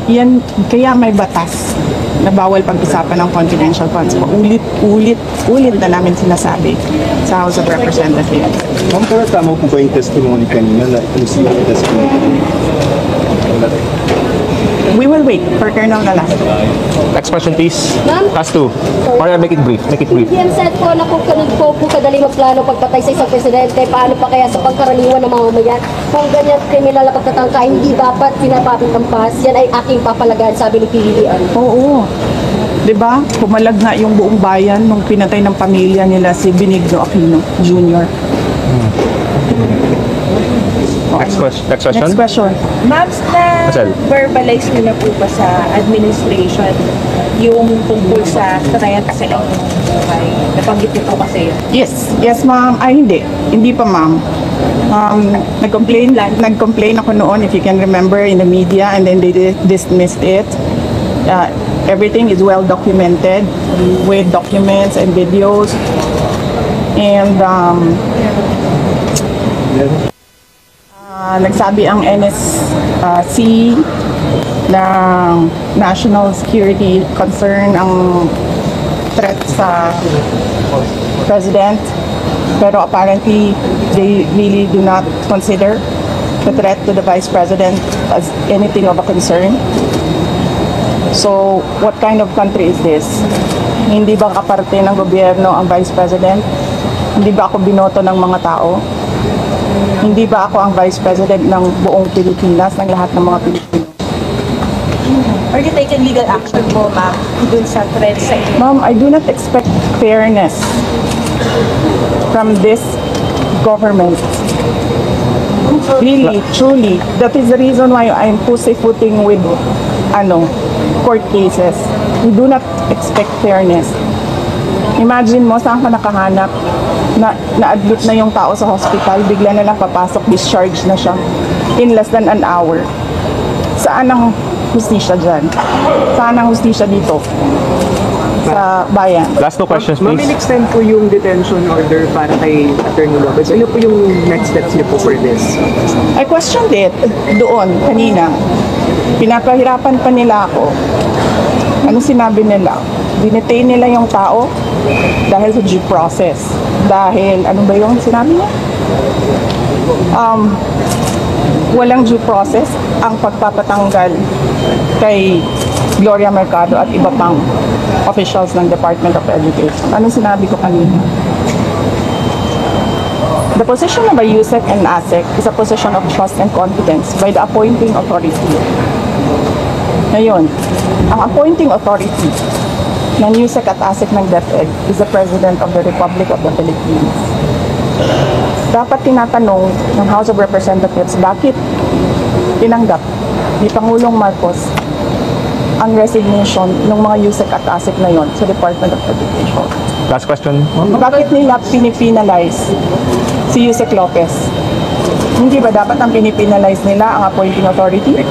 Yan, kaya may batas na bawal pag-usapan ng confidential funds. Ulit na namin sinasabi sa House of Representatives. Ma'am, pero tama po ba yung testimony kanina na inusulat yung testimony? We will wait for Colonel Nalas. Next question, please. Ma'am? Last two. Maria, make it brief. Make it brief. PM said po na kung po kadali magplano pagpatay sa isang presidente, paano pa kaya sa pagkaraniwan ng mga mamayan? Kung ganyan kriminal na pagtatangka, hindi dapat pinapapit ang pas. Yan ay aking papalagaan, sabi ni PBBM. Oo. 'Di ba? Pumalag nga yung buong bayan nung pinatay ng pamilya nila si Benigno Aquino Jr. Next question. Next question. Maps na Marcel. verbalize nyo na po ba sa administration yung tungkol sa threat sa inyong buhay? Napanggit niyo po kasi yun. Yes ma'am. Ay hindi pa ma'am. Nag-complain ako noon, if you can remember, in the media, and then they dismissed it. Everything is well documented with documents and videos, and nagsabi ang NSC na national security concern ang threat sa president, pero apparently they really do not consider the threat to the vice president as anything of a concern. So what kind of country is this? Hindi ba kaparte ng gobyerno ang vice president? Hindi ba ako binoto ng mga tao? Hindi ba ako ang vice president ng buong Pilipinas, ng lahat ng mga Pilipino? Are you taking legal action po, ma'am, dun sa threat sa inyo? Ma'am, I do not expect fairness from this government. Really, truly. That is the reason why I'm pussyfooting with court cases. We do not expect fairness. Imagine mo, saan ka nakahanap na-admit na yung tao sa hospital, bigla na lang papasok, discharge na siya in less than an hour. Saan ang hustisya dyan? Saan ang hustisya dito? Sa bayan. Last two questions, Ma'am, please. in-extend po yung detention order para kay Attorney Lopez. Ano po yung next steps niyo po for this? I questioned it doon kanina. Pinapahirapan pa nila ako. Ano sinabi nila? Dinetain nila yung tao dahil sa due process. Dahil, ano ba yung sinabi niya? Walang due process ang pagpapatanggal kay Gloria Mercado at iba pang officials ng Department of Education. Ano sinabi ko kanina? The position of a USEC and ASEC is a position of trust and confidence by the appointing authority. Ngayon, ang appointing authority ng USEC at ASEC ng DepEd is the President of the Republic of the Philippines. Dapat tinatanong ng House of Representatives bakit tinanggap ni Pangulong Marcos ang resignation ng mga USEC at ASEC na yon sa Department of Education. Last question. Bakit nila pinipinalize si Yusek Lopez? Hindi ba dapat ang pinipinalize nila ang appointing authority?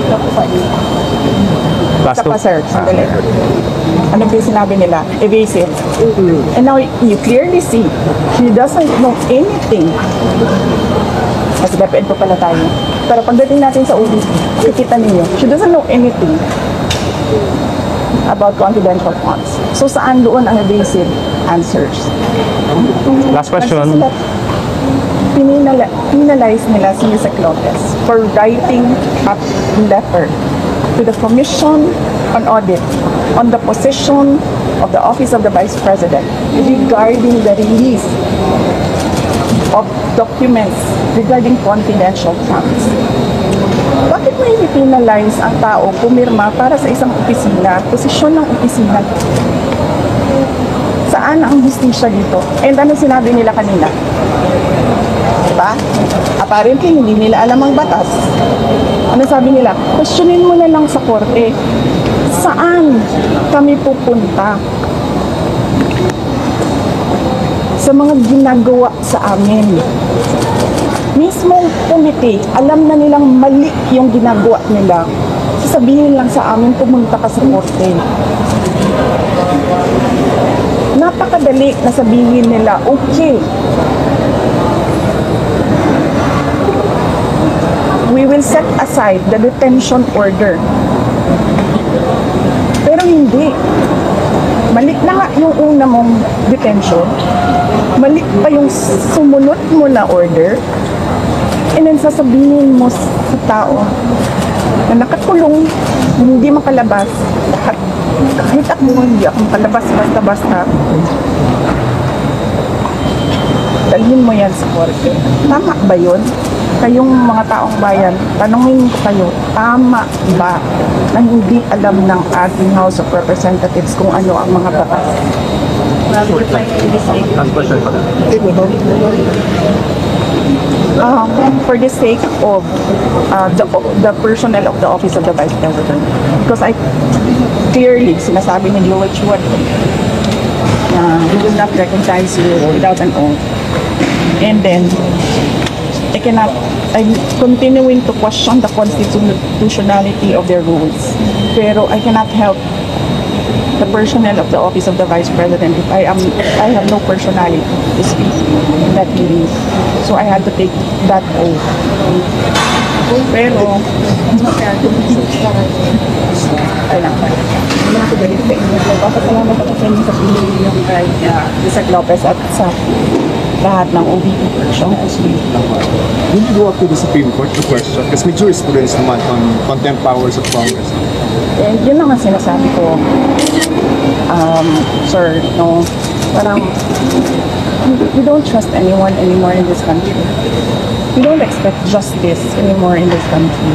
Last Isa two. pa, sir, sandali. Ano ba yung sinabi nila? Evasive. And now, you clearly see, she doesn't know anything. Kasi DepEd po pala tayo. Pero pagdating natin sa OBP, makikita ninyo, she doesn't know anything about confidential funds. So, saan doon ang evasive answers? Last question. Penalize nila si Yusek Lopez for writing a letter to the Commission on Audit on the position of the Office of the Vice President regarding the release of documents regarding confidential funds. Bakit may penalize ang tao pumirma para sa isang opisina, posisyon ng opisina? Saan ang justisya dito? And ano sinabi nila kanina? Diba? Apparently, hindi nila alam ang batas. Ano sabi nila? Questionin mo na lang sa korte. Saan kami pupunta? Sa mga ginagawa sa amin. Mismong committee, alam na nilang mali yung ginagawa nila. Sasabihin lang sa amin, pumunta ka sa korte. Napakadali na sabihin nila, okay, we will set aside the detention order hindi. Mali na nga yung una mong detention. Mali pa yung sumunod mo na order. And then sasabihin mo sa tao na nakakulong, hindi makalabas. Kahit ako, hindi ako makalabas basta-basta. Dalhin mo yan sa korte. Tama ba yun? Kayong mga taong bayan, tanungin ko kayo, tama ba na hindi alam ng ating House of Representatives kung ano ang mga batas? Last question pa. For the sake of the personnel of the Office of the Vice President. Because I clearly, sinasabi ni George Wood, we will not recognize you without an oath. And then, I'm continuing to question the constitutionality of their rules. Pero I cannot help the personnel of the Office of the Vice President if I have no personality to speak in that meeting. So I had to take that oath. Pero, ayun. Papasalamat ako sa inyo sa pinili yung kay Isaac Lopez at sa lahat ng OVP version. Will you go up to the Supreme Court to question? Kasi may jurisprudence naman on contempt powers of Congress. And yun lang ang sinasabi ko, sir, no, parang we don't trust anyone anymore in this country. We don't expect justice anymore in this country.